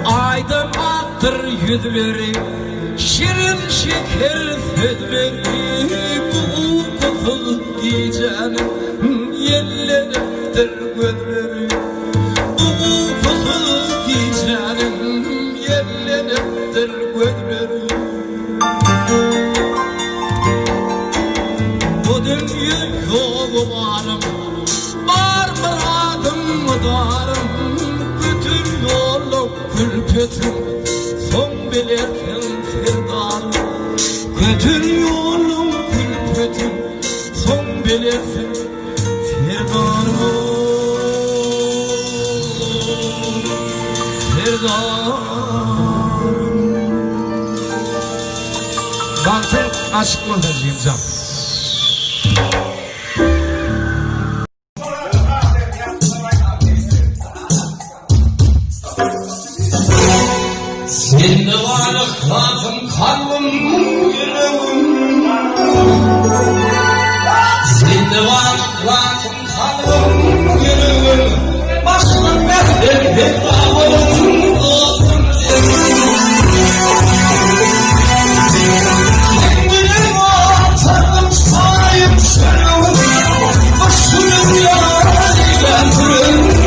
Aydın attır yüzleri, şirin şeker sözleri. Bu uykusuz gecenin yerleridir gözleri. Bu uykusuz gecenin yerleridir gözleri. Bu dünya yolu varım, var muradım darım. Bütün yolu külpetim, son bilirsin sevdalım. Bütün yolum külpetim, son bilirsin sevdalım. Sevdalım. Baktım aşk montajıyım canım. Sende varlık lazım kalbim yüreğim. Sende varlık lazım kalbim yüreğim. Başlık verdim hesabım olsun. Kendini atarım sahip senin. Başını yarayla kırın.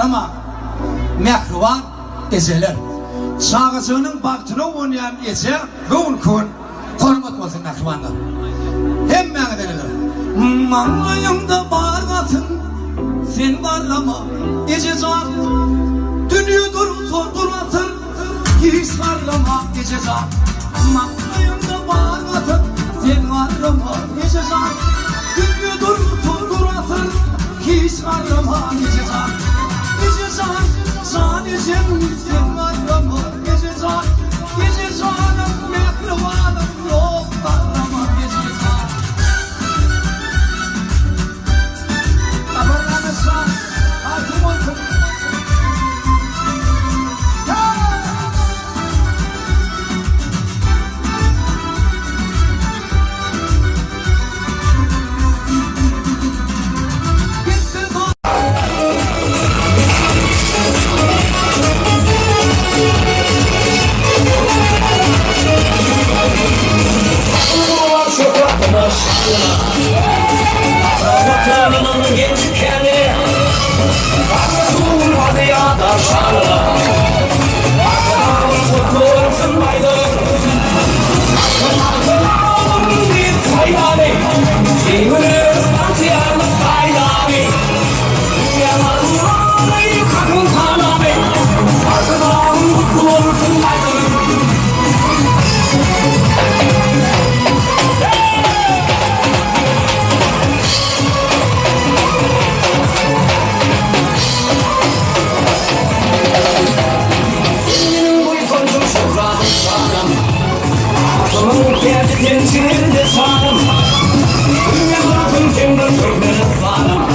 ama mehriban ezeler. Çağıcının baktına oynayan eze gün kun hormat olsun mehribanlar. Hem mağdenilir. Manlayımda bağırgatın sen varlama ece can. Dünya durasın hiç varlama ece can. Manlayımda bağırgatın sen varlama ece can. Dünya durasın hiç varlama ece can. Ece can, can ecem sen varlama ece can. Ece canım mehribanım yok varlama ece can. Vatanımın gençkeni Aklım vardı ya da şanlı Arkadan kurtulur sınmaydın Arkadan bir tayyari Sevgilir antiyanı tayyari Yalanlarını yıkakın tanami Arkadan kurtulur sınmaydın Sonun geldi gençliğinde sanım Dünya bakın senden sönmez sanım